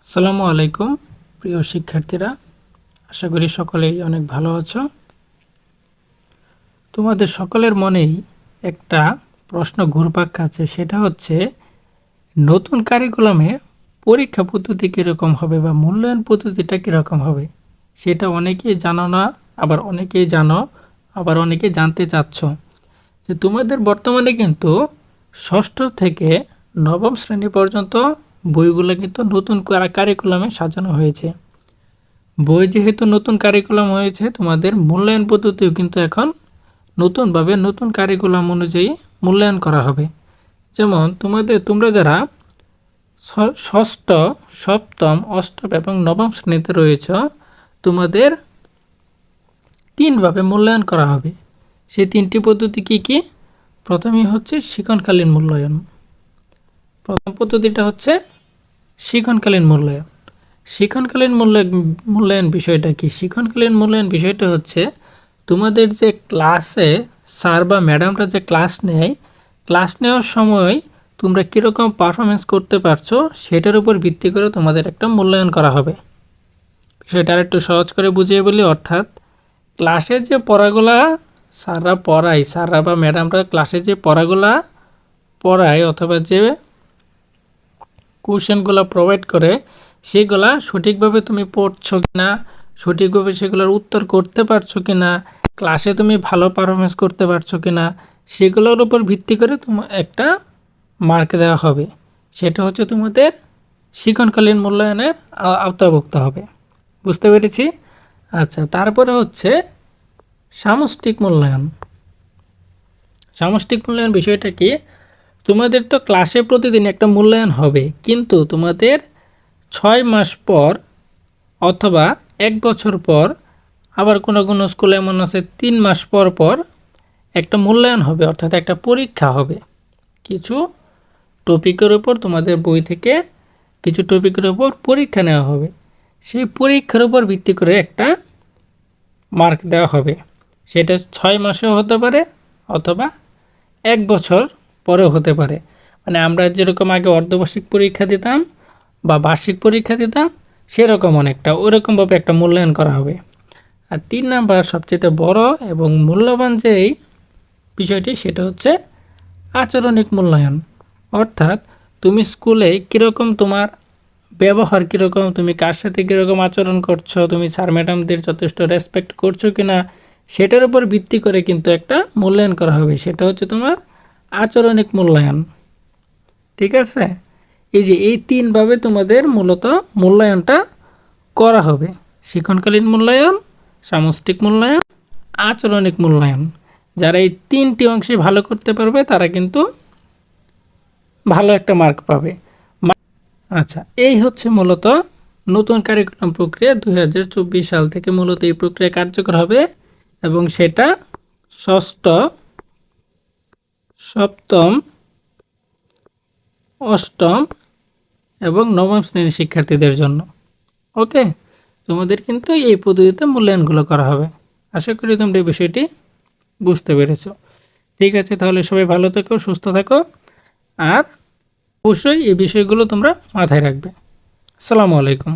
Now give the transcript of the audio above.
আসসালামু আলাইকুম প্রিয় শিক্ষার্থীরা, আশা করি সকলেই অনেক ভালো আছো। তোমাদের সকলের মনেই একটা প্রশ্ন ঘুরপাক খাচ্ছে, সেটা হচ্ছে নতুন কারিকুলামে পরীক্ষা পদ্ধতি কীরকম হবে বা মূল্যায়ন পদ্ধতিটা কীরকম হবে। সেটা অনেকেই জানো না, আবার অনেকেই জানো, আবার অনেকেই জানতে চাচ্ছ যে তোমাদের বর্তমানে কিন্তু ষষ্ঠ থেকে নবম শ্রেণী পর্যন্ত বইগুলো কিন্তু নতুন কারিকুলামে সাজানো হয়েছে। বই যেহেতু নতুন কারিকুলাম হয়েছে, তোমাদের মূল্যায়ন পদ্ধতিও কিন্তু এখন নতুনভাবে নতুন কারিকুলাম অনুযায়ী মূল্যায়ন করা হবে। যেমন তোমরা যারা ষষ্ঠ, সপ্তম, অষ্টম এবং নবম শ্রেণীতে রয়েছ, তোমাদের তিনভাবে মূল্যায়ন করা হবে। সেই তিনটি পদ্ধতি কি কি? প্রথমেই হচ্ছে শিক্ষণকালীন মূল্যায়ন। প্রথম পদ্ধতিটা হচ্ছে শিক্ষণকালীন মূল্যায়ন। শিক্ষণকালীন মূল্যায়ন বিষয়টা কি? শিক্ষণকালীন মূল্যায়ন বিষয়টা হচ্ছে তোমাদের যে ক্লাসে স্যার বা ম্যাডামরা যে ক্লাস নেয়, ক্লাস নেওয়ার সময় তোমরা কীরকম পারফরমেন্স করতে পারছো সেটার উপর ভিত্তি করে তোমাদের একটা মূল্যায়ন করা হবে। বিষয়টা আর একটু সহজ করে বুঝিয়ে বলি, অর্থাৎ ক্লাসে যে পড়াগুলা স্যাররা বা ম্যাডামরা ক্লাসে যে পড়াগুলা পড়ায় অথবা যে কোশ্চেনগুলো প্রোভাইড করে, সেগুলা সঠিকভাবে তুমি পড়ছো কি না, সঠিকভাবে সেগুলোর উত্তর করতে পারছো কি না, ক্লাসে তুমি ভালো পারফরমেন্স করতে পারছো কি না, সেগুলোর উপর ভিত্তি করে তোমার একটা মার্ক দেওয়া হবে। সেটা হচ্ছে তোমাদের শিক্ষণকালীন মূল্যায়নের আওতাভুক্ত হবে। বুঝতে পেরেছি? আচ্ছা, তারপরে হচ্ছে সামষ্টিক মূল্যায়ন। সামষ্টিক মূল্যায়ন বিষয়টা কি? তোমাদের তো ক্লাসে প্রতিদিন একটা মূল্যায়ন হবে, কিন্তু তোমাদের 6 মাস পর অথবা 1 বছর পর, আবার কোনো কোনো স্কুলে এমন আছে 3 মাস পর পর একটা মূল্যায়ন হবে, অর্থাৎ একটা পরীক্ষা হবে। কিছু টপিকের উপর তোমাদের বই থেকে কিছু টপিকের উপর পরীক্ষা নেওয়া হবে। সেই পরীক্ষার উপর ভিত্তি করে একটা মার্ক দেওয়া হবে। সেটা 6 মাসেও হতে পারে অথবা 1 বছর পরেও হতে পারে। মানে আমরা যেরকম আগে অর্ধবার্ষিক পরীক্ষা দিতাম বা বার্ষিক পরীক্ষা দিতাম, সেরকম অনেকটা ওরকমভাবে একটা মূল্যায়ন করা হবে। আর 3 নাম্বার সবচেয়ে বড় এবং মূল্যবান যেই বিষয়টি, সেটা হচ্ছে আচরণিক মূল্যায়ন। অর্থাৎ তুমি স্কুলে কীরকম তোমার ব্যবহার, কীরকম তুমি কার সাথে কীরকম আচরণ করছো, তুমি স্যার ম্যাডামদের যথেষ্ট রেসপেক্ট করছো কি না, সেটার উপর ভিত্তি করে কিন্তু একটা মূল্যায়ন করা হবে। সেটা হচ্ছে তোমার আচরণিক মূল্যায়ন। ঠিক আছে? এই 3ভাবে তোমাদের মূলত মূল্যায়নটা করা হবে: শিক্ষণকালীন মূল্যায়ন, সামষ্টিক মূল্যায়ন, আচরণিক মূল্যায়ন। যারা এই 3টি অংশে ভালো করতে পারবে তারা কিন্তু ভালো একটা মার্ক পাবে। আচ্ছা, এই হচ্ছে মূলত নতুন কারিকুলাম প্রক্রিয়া। 2024 সাল থেকে মূলত এই প্রক্রিয়া কার্যকর হবে এবং সেটা ষষ্ঠ, সপ্তম, অষ্টম এবং নবম শ্রেণীর শিক্ষার্থীদের জন্য। ওকে, তোমাদের কিন্তু এই পদ্ধতিতে মূল্যায়নগুলো করা হবে। আশা করি তোমরা এই বিষয়টি বুঝতে পেরেছো। ঠিক আছে, তাহলে সবাই ভালো থেকো, সুস্থ থাকো, আর অবশ্যই এই বিষয়গুলো তোমরা মাথায় রাখবে। আসসালামু আলাইকুম।